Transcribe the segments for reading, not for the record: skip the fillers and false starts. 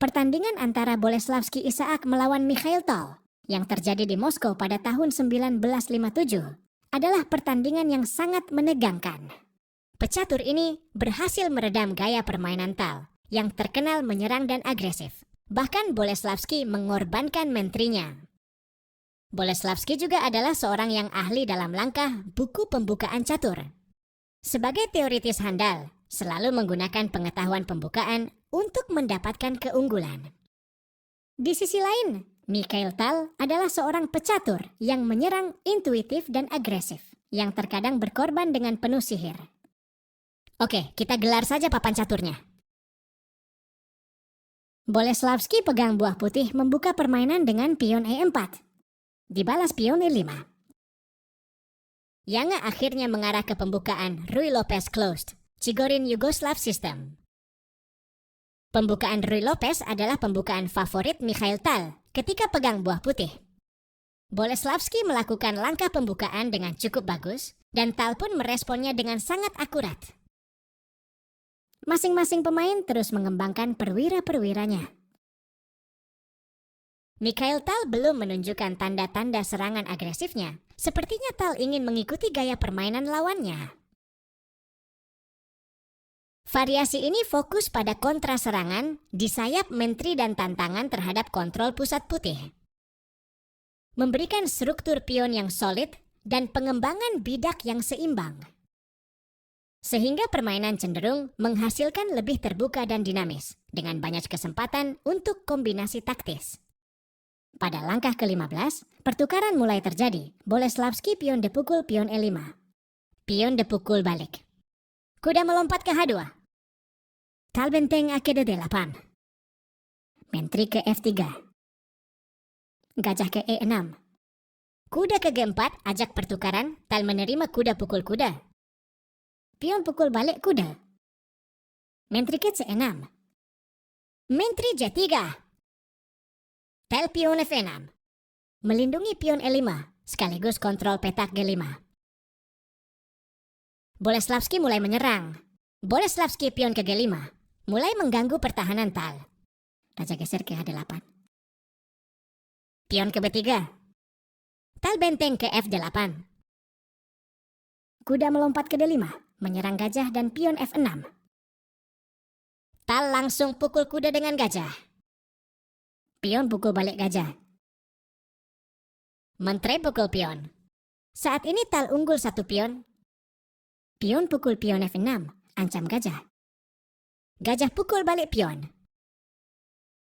Pertandingan antara Boleslavski Isaak melawan Mikhail Tal yang terjadi di Moskow pada tahun 1957 adalah pertandingan yang sangat menegangkan. Pecatur ini berhasil meredam gaya permainan Tal yang terkenal menyerang dan agresif. Bahkan Boleslavski mengorbankan menterinya. Boleslavski juga adalah seorang yang ahli dalam langkah buku pembukaan catur. Sebagai teoritis handal, selalu menggunakan pengetahuan pembukaan untuk mendapatkan keunggulan. Di sisi lain, Mikhail Tal adalah seorang pecatur yang menyerang intuitif dan agresif, yang terkadang berkorban dengan penuh sihir. Oke, kita gelar saja papan caturnya. Boleslavski pegang buah putih membuka permainan dengan pion E4. Dibalas pion E5. Yang akhirnya mengarah ke pembukaan Ruy Lopez Closed, Chigorin Yugoslav System. Pembukaan Ruy Lopez adalah pembukaan favorit Mikhail Tal ketika pegang buah putih. Boleslavski melakukan langkah pembukaan dengan cukup bagus, dan Tal pun meresponnya dengan sangat akurat. Masing-masing pemain terus mengembangkan perwira-perwiranya. Mikhail Tal belum menunjukkan tanda-tanda serangan agresifnya. Sepertinya Tal ingin mengikuti gaya permainan lawannya. Variasi ini fokus pada kontra serangan di sayap menteri dan tantangan terhadap kontrol pusat putih. Memberikan struktur pion yang solid dan pengembangan bidak yang seimbang. Sehingga permainan cenderung menghasilkan lebih terbuka dan dinamis, dengan banyak kesempatan untuk kombinasi taktis. Pada langkah ke-15, pertukaran mulai terjadi. Boleslavski pion dipukul pion E5. Pion dipukul balik. Kuda melompat ke H2. Tal benteng ke D8. Menteri ke F3. Gajah ke E6. Kuda ke G4, ajak pertukaran. Tal menerima kuda pukul kuda. Pion pukul balik kuda. Menteri ke C6. Menteri J3. Tal pion F6. Melindungi pion E5, sekaligus kontrol petak G5. Boleslavski mulai menyerang. Boleslavski pion ke G5, mulai mengganggu pertahanan Tal. Raja geser ke H8. Pion ke B3. Tal benteng ke F8. Kuda melompat ke D5, menyerang gajah dan pion F6. Tal langsung pukul kuda dengan gajah. Pion pukul balik gajah. Menteri pukul pion. Saat ini Tal unggul satu pion. Pion pukul pion F6, ancam gajah. Gajah pukul balik pion.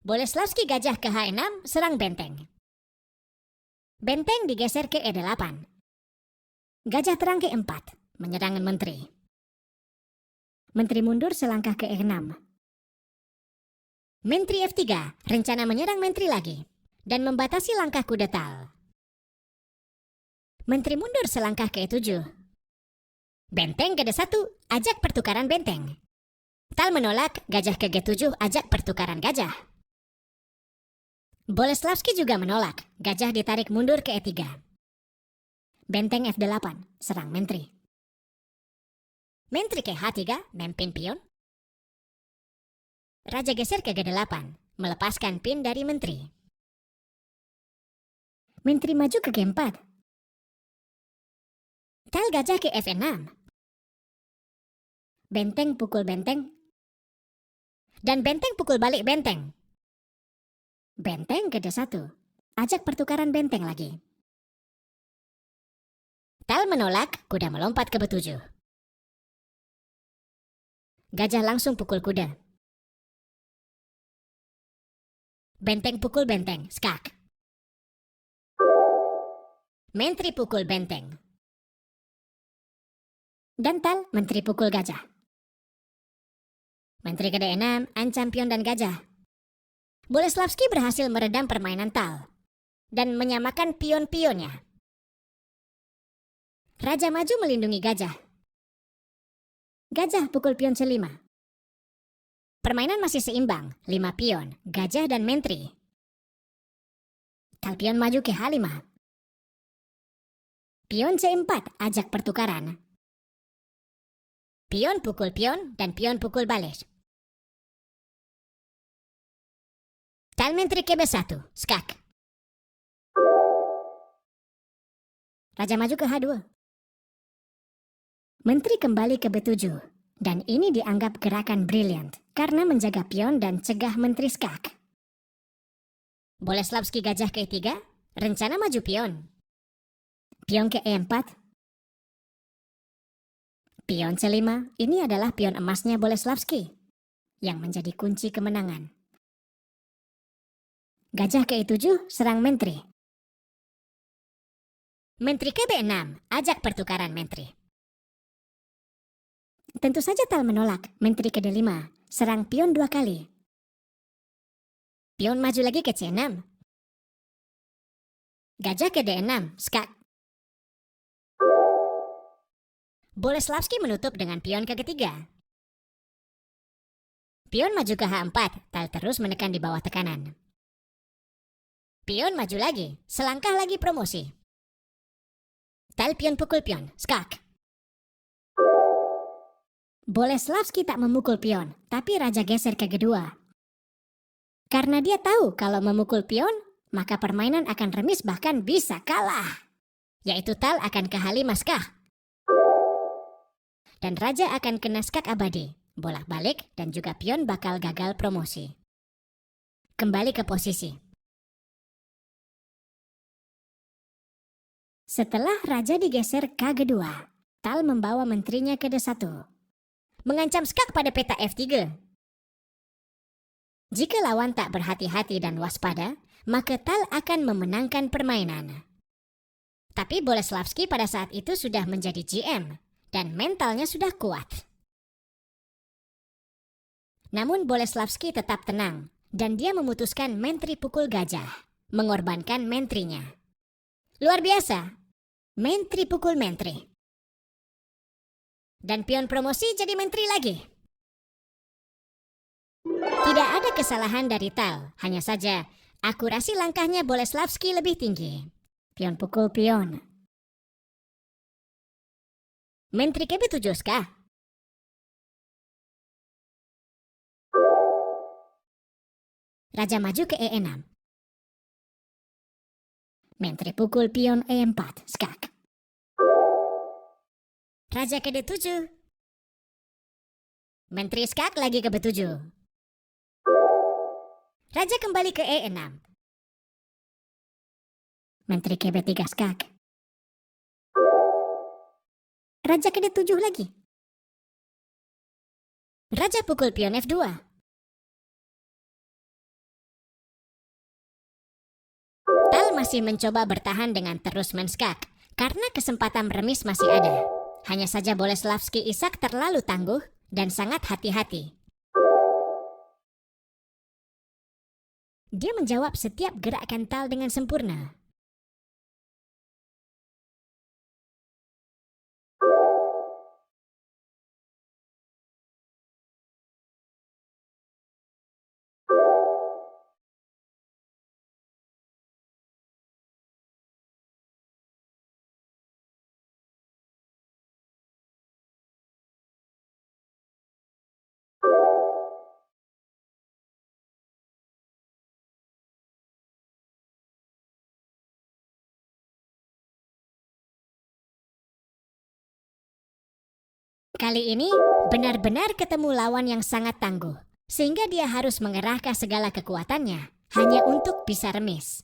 Boleslavski gajah ke H6, serang benteng. Benteng digeser ke E8. Gajah terang ke E4, menyerang menteri. Menteri mundur selangkah ke E6. Menteri F3, rencana menyerang menteri lagi, dan membatasi langkah kuda Tal. Menteri mundur selangkah ke E7. Benteng ke D1, ajak pertukaran benteng. Tal menolak, gajah ke G7, ajak pertukaran gajah. Boleslavski juga menolak, gajah ditarik mundur ke E3. Benteng F8, serang menteri. Menteri ke H3, memimpin pion. Raja geser ke G8, melepaskan pin dari menteri. Menteri maju ke G4. Tal gajah ke F6. Benteng pukul benteng. Dan benteng pukul balik benteng. Benteng ke D1. Ajak pertukaran benteng lagi. Tal menolak, kuda melompat ke B7. Gajah langsung pukul kuda. Benteng pukul benteng, skak. Menteri pukul benteng. Dan Tal, menteri pukul gajah. Menteri ke D6, ancam pion dan gajah. Boleslavski berhasil meredam permainan Tal dan menyamakan pion-pionnya. Raja maju melindungi gajah. Gajah pukul pion C5. Permainan masih seimbang, 5 pion, gajah dan menteri. Tal pion maju ke H5. Pion C4, ajak pertukaran. Pion pukul pion dan pion pukul balik. Tal Menteri KB1, skak. Raja maju ke H2. Menteri kembali ke B7. Dan ini dianggap gerakan brilian karena menjaga pion dan cegah Menteri skak. Boleslavski gajah ke E3, rencana maju pion. Pion ke E4. Pion C5, ini adalah pion emasnya Boleslavski yang menjadi kunci kemenangan. Gajah ke E7, serang Menteri. Menteri ke B6, ajak pertukaran Menteri. Tentu saja Tal menolak. Menteri ke D5, serang pion 2 kali. Pion maju lagi ke C6. Gajah ke D6, skak. Boleslavski menutup dengan pion ke ketiga. Pion maju ke H4, Tal terus menekan di bawah tekanan. Pion maju lagi, selangkah lagi promosi. Tal pion pukul pion, skak. Boleslavski tak memukul pion, tapi raja geser ke G2. Karena dia tahu kalau memukul pion, maka permainan akan remis bahkan bisa kalah. Yaitu Tal akan ke H5 skak. Dan raja akan kena skak abadi, bolak-balik dan juga pion bakal gagal promosi. Kembali ke posisi. Setelah raja digeser K2, Tal membawa menterinya ke D1. Mengancam skak pada peta F3. Jika lawan tak berhati-hati dan waspada, maka Tal akan memenangkan permainan. Tapi Boleslavski pada saat itu sudah menjadi GM dan mentalnya sudah kuat. Namun Boleslavski tetap tenang dan dia memutuskan menteri pukul gajah, mengorbankan menterinya. Luar biasa, menteri pukul menteri. Dan pion promosi jadi menteri lagi. Tidak ada kesalahan dari Tal, hanya saja akurasi langkahnya Boleslavski lebih tinggi. Pion pukul pion. Menteri KB7 skah. Raja maju ke E6. Menteri pukul pion E4, skak. Raja ke D7. Menteri skak lagi ke B7. Raja kembali ke E6. Menteri ke B3 skak. Raja ke D7 lagi. Raja pukul pion F2. Tal masih mencoba bertahan dengan terus main skak karena kesempatan remis masih ada. Hanya saja Boleslavski Ishak terlalu tangguh dan sangat hati-hati. Dia menjawab setiap gerakan Tal dengan sempurna. Kali ini benar-benar ketemu lawan yang sangat tangguh, sehingga dia harus mengerahkan segala kekuatannya hanya untuk bisa remis.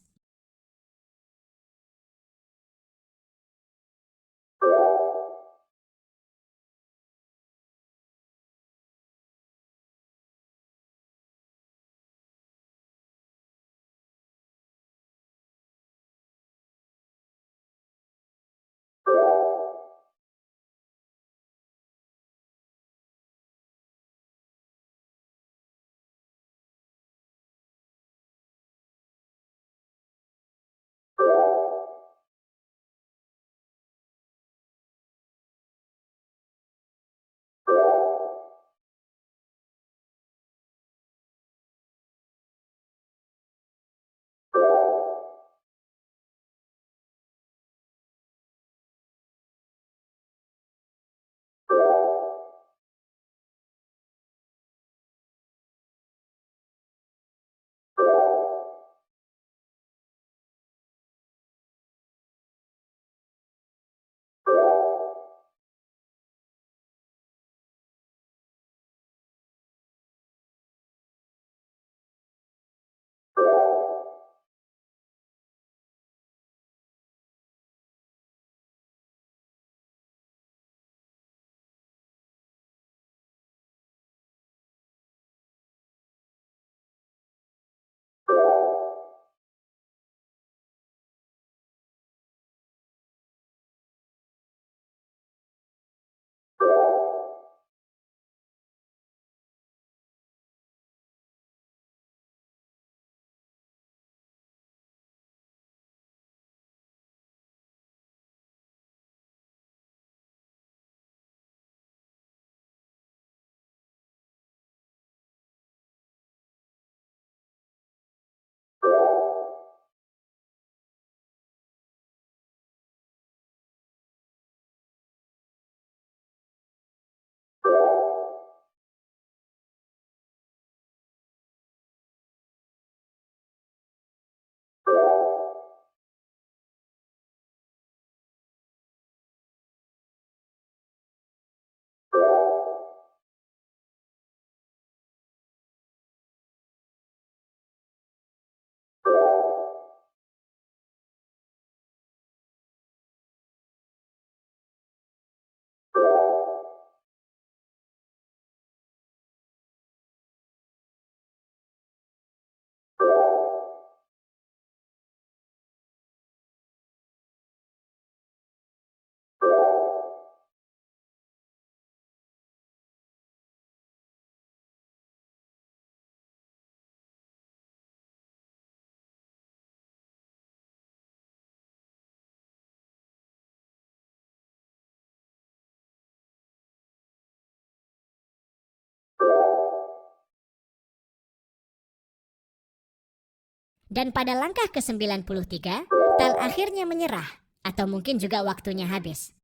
Dan pada langkah ke-93, Tal akhirnya menyerah, atau mungkin juga waktunya habis.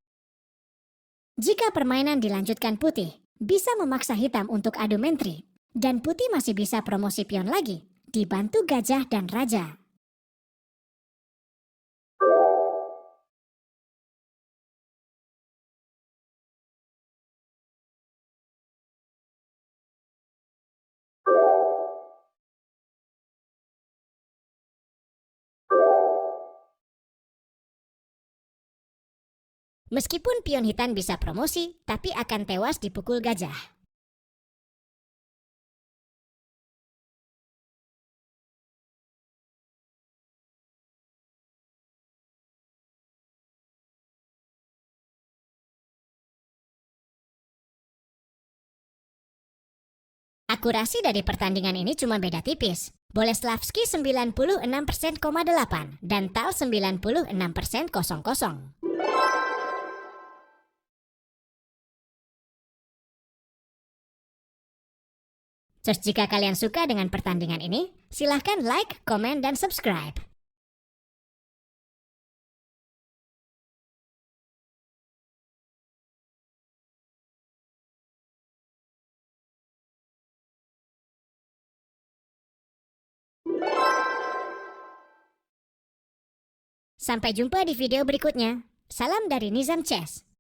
Jika permainan dilanjutkan putih, bisa memaksa hitam untuk adu menteri, dan putih masih bisa promosi pion lagi, dibantu gajah dan raja. Meskipun pion hitam bisa promosi, tapi akan tewas dipukul gajah. Akurasi dari pertandingan ini cuma beda tipis. Boleslavski 96,8% dan Tal 96%. Terus jika kalian suka dengan pertandingan ini, silahkan like, komen, dan subscribe. Sampai jumpa di video berikutnya. Salam dari Nizam Chess.